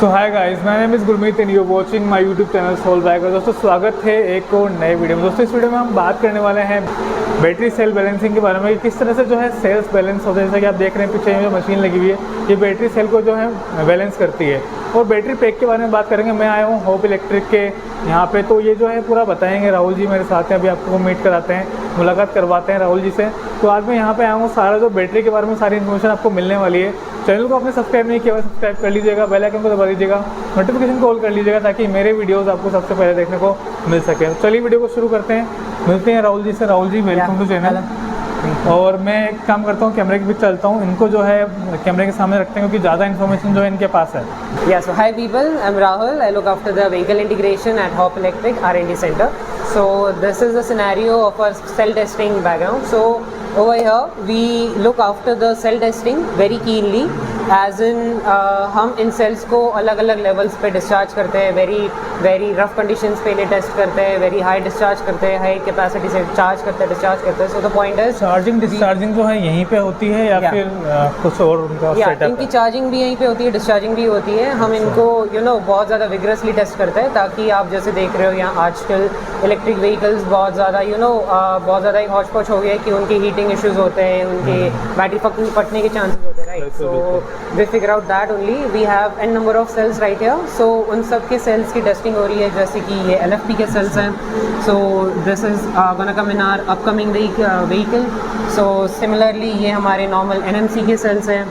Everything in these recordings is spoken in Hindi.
So hi guys, my name is Gurmeet and you watching my YouTube channel Soul Bagger. दोस्तों स्वागत है एक और नए वीडियो में। दोस्तों इस वीडियो में हम बात करने वाले हैं बैटरी सेल बैलेंसिंग के बारे में, किस तरह से जो है सेल्स बैलेंस होते हैं। जैसा कि आप देख रहे हैं पीछे जो मशीन लगी हुई है, ये बैटरी सेल को जो है बैलेंस करती है। और बैटरी पैक के बारे में बात करेंगे। मैं आया हूँ होप इलेक्ट्रिक के यहाँ पे, तो ये जो है पूरा बताएंगे। राहुल जी मेरे साथ हैं, अभी आपको मीट कराते हैं, मुलाकात करवाते हैं राहुल जी से। तो आज मैं यहाँ पे आया हूँ, सारा जो बैटरी के बारे में सारी इन्फॉर्मेशन आपको मिलने वाली है। चैनल को आपने सब्सक्राइब नहीं किया, सब्सक्राइब कर लीजिएगा, बेल आइकन को दबा दीजिएगा, नोटिफिकेशन को ऑल कर लीजिएगा ताकि मेरे वीडियोस आपको सबसे पहले देखने को मिल सके। चलिए वीडियो को शुरू करते हैं, मिलते हैं राहुल जी से। Rahul ji welcome to channel. और मैं एक काम करता हूँ, कैमरे के बीच चलता हूँ, इनको जो है कैमरे के सामने रखते हैं क्योंकि ज़्यादा इन्फॉर्मेशन जो है इनके पास है। Yeah, so hi people, I'm Rahul. I look after the vehicle integration at Hop Electric R&D Center. So this is the scenario of our cell testing background. So over here we look after the cell testing very keenly, as in हम इन सेल्स को अलग अलग लेवल्स पे डिस्चार्ज करते हैं। वेरी रफ कंडीशंस पे इन्हें टेस्ट करते हैं, वेरी हाई डिस्चार्ज करते हैं, हाई कैपेसिटी से चार्ज करते हैं, डिस्चार्ज करते हैं। So the point is charging discharging जो है यहीं पे होती है या फिर कुछ और उनका सेटअप है? इनकी चार्जिंग भी यहीं पे होती है, डिस्चार्जिंग भी होती है। हम इनको बहुत ज़्यादा विग्रसली टेस्ट करते हैं ताकि आप जैसे देख रहे हो यहाँ आजकल इलेक्ट्रिक व्हीकल्स बहुत ज़्यादा बहुत ज़्यादा एक हॉच पॉच हो गया है कि उनके हीटिंग इश्यूज़ होते हैं, उनके बैटरी फटने के चांसेस होते हैं, right. So we figure out that only. We have an number of cells right here. So उन सब के सेल्स की टेस्टिंग हो रही है, जैसे कि ये LFP के सेल्स हैं। So this is gonna come in our upcoming vehicle. So similarly ये हमारे नॉर्मल NMC के सेल्स हैं।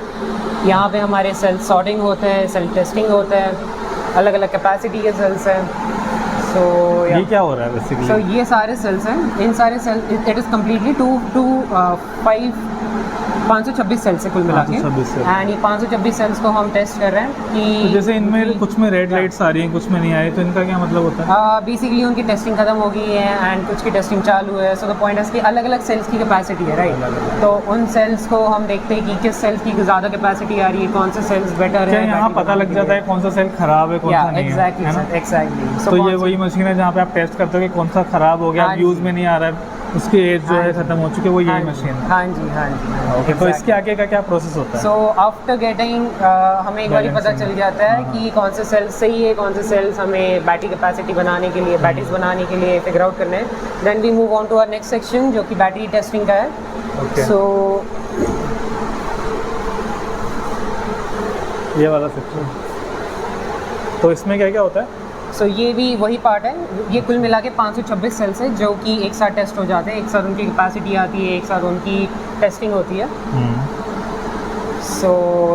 यहाँ पे हमारे सेल सॉर्टिंग होते हैं, सेल टेस्टिंग होता है, अलग अलग कैपेसिटी के सेल्स हैं। सो ये क्या हो रहा है बेसिकली? सो ये सारे सेल्स हैं, इन सारे cell it is completely 526 cells है कुल मिला के। एंड ये 526 सेल्स को हम टेस्ट कर रहे हैं कि तो जैसे इनमें कुछ में रेड लाइट्स आ रही हैं, कुछ में नहीं आ रही, तो इनका क्या मतलब होता है? बेसिकली उनकी टेस्टिंग खत्म हो गई है एंड कुछ की टेस्टिंग चालू है। सो द पॉइंट है कि अलग अलग सेल्स की कैपेसिटी है, राइट। तो उन सेल्स को हम देखते हैं कि किस सेल्स की ज़्यादा कैपेसिटी आ रही है, कौन से सेल्स बेटर है। यहाँ पता लग जाता है कौन सा सेल खराब है, कौन सा नहीं है? एग्जैक्टली। तो ये वही मशीन है जहाँ पे आप टेस्ट करते हो कि कौन सा खराब हो गया, यूज़ में नहीं आ रहा है, उसकी एज जो है खत्म हो चुकी है, वो यही मशीन है। हाँ जी। ओके, तो इसके आगे का क्या प्रोसेस होता है? सो आफ्टर गेटिंग हमें एक बार पता चल जाता है कि कौन से सेल्स सही है, कौन से सेल्स हमें बैटरी कैपेसिटी बनाने के लिए, बैटरीज बनाने के लिए फिगर आउट करने हैं। Then we move on to our next section जो कि बैटरी टेस्टिंग का है। सो ये वाला सेक्शन, तो इसमें क्या क्या होता है? सो ये भी वही पार्ट है। ये कुल मिला के 526 सेल्स है जो कि एक साथ टेस्ट हो जाते हैं, एक साथ उनकी कैपेसिटी आती है, एक साथ उनकी टेस्टिंग होती है।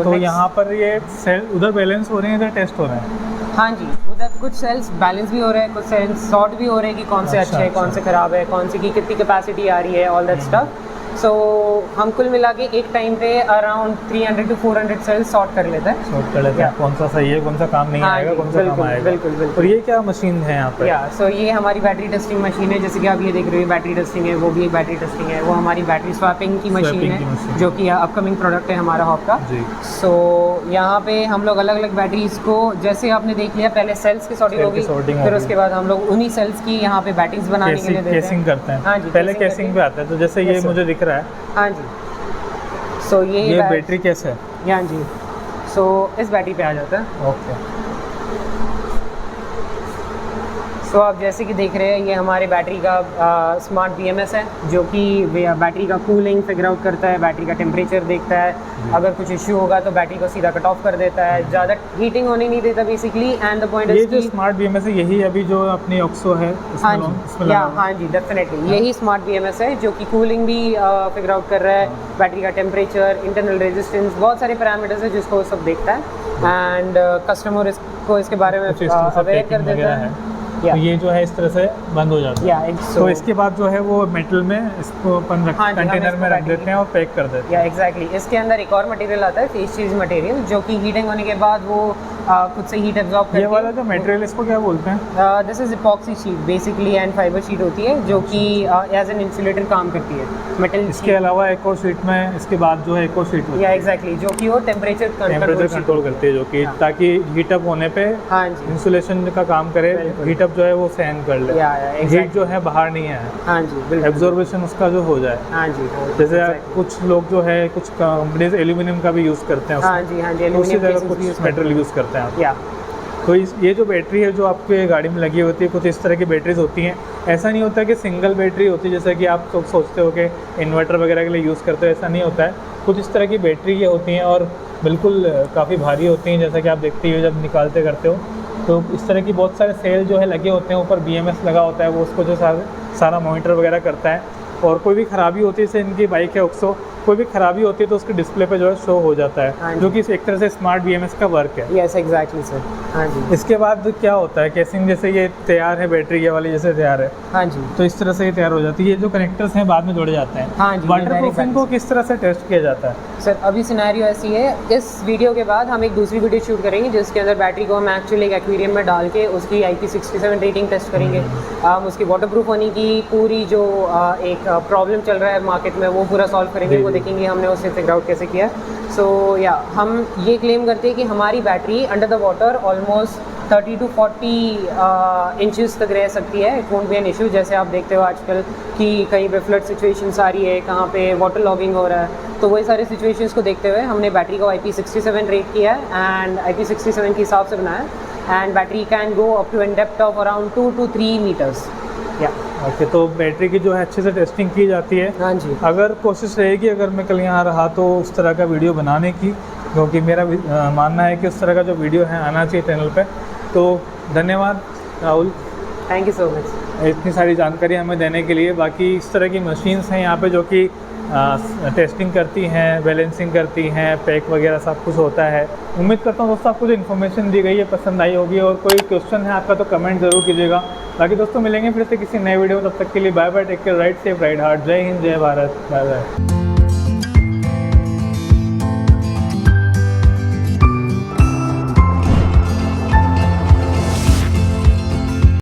तो यहाँ पर ये सेल उधर बैलेंस हो रहे हैं, इधर टेस्ट हो रहे हैं? हाँ जी, उधर कुछ सेल्स बैलेंस भी हो रहे हैं, कुछ सेल्स सॉर्ट भी हो रहे हैं कि कौन से अच्छे हैं, कौन से ख़राब है, कौन सी की कितनी कैपेसिटी आ रही है, ऑल दैट स्टफ। सो हम कुल मिला के एक टाइम पे अराउंड 300 to 400 सेल्स सॉर्ट कर लेते हैं। कौन सा सही है, कौन सा काम नहीं आएगा, कौन सा काम आएगा। बिल्कुल। और ये क्या मशीन है यहाँ पे? सो ये हमारी बैटरी टेस्टिंग मशीन है। जैसे कि आप ये देख रहे हो, बैटरी टेस्टिंग है, वो भी एक बैटरी टेस्टिंग है। वो हमारी बैटरी स्वैपिंग की मशीन है जो कि अपकमिंग प्रोडक्ट है हमारा हॉप का। सो यहाँ पे हम लोग अलग अलग बैटरीज को, जैसे आपने देख लिया, पहले सेल्स की सॉर्टिंग होगी, फिर उसके बाद हम लोग उन्हीं सेल्स की यहाँ पे बैटरीज बनाने के लिए देते हैं। केसिंग करते हैं। हाँ जी, पहले केसिंग पे आता है। तो जैसे ये मुझे दिख रहा है, हाँ जी। सो ये बैटरी कैसे है? हाँ जी। सो इस बैटरी पे आ जाता है। ओके। सो आप जैसे कि देख रहे हैं, ये हमारे बैटरी का स्मार्ट BMS है जो कि बैटरी का कूलिंग फिगर आउट करता है, बैटरी का टेम्परेचर देखता है। अगर कुछ इश्यू होगा तो बैटरी को सीधा कट ऑफ कर देता है, ज़्यादा हीटिंग होने नहीं देता बेसिकली। एंड द पॉइंट ये जो स्मार्ट BMS है, यही अभी जो अपनी ऑक्सो है हाँ जी डेफिनेटली यही स्मार्ट BMS है जो कि कूलिंग भी फिगर आउट कर रहा है, बैटरी का टेम्परेचर, इंटरनल रेजिस्टेंस, बहुत सारे पैरामीटर्स है जिसको सब देखता है। एंड कस्टमर को इसके बारे में अवेयर कर देता है। तो ये जो है इस तरह से बंद हो जाता है। तो इसके बाद जो है वो मेटल में इसको अपन कंटेनर में रख देते हैं और पैक कर देते हैं। एग्जैक्टली। इसके अंदर एक और मटेरियल आता है, फेस चीज मटेरियल, जो कि हीटिंग होने के बाद वो खुद से हीट एब्जॉर्ब करती है। ये वाला जो मटेरियल, इसको क्या बोलते हैं? This is epoxy sheet basically, and fibre sheet होती है जो कि एज एन इंसुलेटर काम करती है। मेटल इसके अलावा एक और शीट में, इसके बाद जो है एक और शीट होती है, एग्जैक्टली, जो कि वो टेम्परेचर कंट्रोल करती है, जो कि ताकि हीटअप होने पे इंसुलेशन का काम करे, हीटअप जो है वो सहन कर ले, हीट जो है बाहर नहीं है। हाँ जी, एब्जॉर्बेशन उसका जो हो जाए। हाँ जी। जैसे कुछ लोग जो है, कुछ कंपनीज एल्यूमिनियम का भी यूज़ करते हैं। हाँ जी, उसी जगह कुछ मेटेरियल यूज़ करते हैं। तो ये जो बैटरी है जो आपके गाड़ी में लगी होती है, कुछ इस तरह की बैटरीज होती हैं। ऐसा नहीं होता कि सिंगल बैटरी होती है जैसा कि आप लोग सोचते हो कि इन्वर्टर वगैरह के लिए यूज़ करते हो, ऐसा नहीं होता है। कुछ इस तरह की बैटरी ये होती हैं और बिल्कुल काफ़ी भारी होती हैं, जैसा कि आप देखते हो जब निकालते करते हो। तो इस तरह की बहुत सारे सेल जो है लगे होते हैं, ऊपर BMS लगा होता है, वो उसको जो सारा मॉनिटर वगैरह करता है। और कोई भी ख़राबी होती है, जैसे इनकी बाइक है ऑक्सो, कोई भी ख़राबी होती है तो उसके डिस्प्ले पे जो है शो हो जाता है, जो कि एक तरह से स्मार्ट BMS का वर्क है। Yes exactly sir. हाँ जी। इसके बाद क्या होता है, केसिंग जैसे ये तैयार है, बैटरी ये वाली जैसे तैयार है, हाँ जी। तो इस तरह से ये तैयार हो जाती है। ये जो कनेक्टर्स हैं बाद में जोड़े जाते हैं। हाँ जी। वाटरप्रूफिंग को किस तरह से टेस्ट किया जाता है? सर अभी सिनेरियो ऐसी है, इस वीडियो के बाद हम एक दूसरी वीडियो शूट करेंगे जिसके अंदर बैटरी को हम एक्चुअली एक एक्वेरियम में डाल के उसकी IP67 रेटिंग टेस्ट करेंगे। उसकी वाटरप्रूफ होने की पूरी जो एक प्रॉब्लम चल रहा है मार्केट में वो पूरा सॉल्व करेंगे, वो देखेंगे हमने उससे फिगर आउट कैसे किया। सो या हम ये क्लेम करते हैं कि हमारी battery under the water almost 30 to 40 inches तक रह सकती है। It won't be an issue. जैसे आप देखते हो आजकल कि कहीं पे फ्लड सिचुएशंस आ रही है, कहाँ पे वाटर लॉगिंग हो रहा है, तो वही सारे सिचुएशंस को देखते हुए हमने बैटरी को IP67 रेट किया है एंड IP67 के हिसाब से बनाया है। And battery can go up to an depth of around 2 to 3 meters. या ओके, तो बैटरी की जो है अच्छे से टेस्टिंग की जाती है। हाँ जी। अगर कोशिश रहेगी, अगर मैं कल यहाँ रहा तो उस तरह का वीडियो बनाने की, क्योंकि मेरा मानना है कि उस तरह का जो वीडियो है आना चाहिए चैनल पे। तो धन्यवाद Rahul, thank you so much इतनी सारी जानकारी हमें देने के लिए। बाकी इस तरह की मशीन्स हैं यहाँ पे जो कि टेस्टिंग करती हैं, बैलेंसिंग करती हैं, पैक वगैरह सब कुछ होता है। उम्मीद करता हूँ दोस्तों आपको जो इन्फॉर्मेशन दी गई है पसंद आई होगी, और कोई क्वेश्चन है आपका तो कमेंट ज़रूर कीजिएगा। बाकी दोस्तों मिलेंगे फिर से किसी नए वीडियो में, तब तक के लिए bye bye, take care, ride safe, ride hard. जय हिंद, जय भारत, बाय बाय।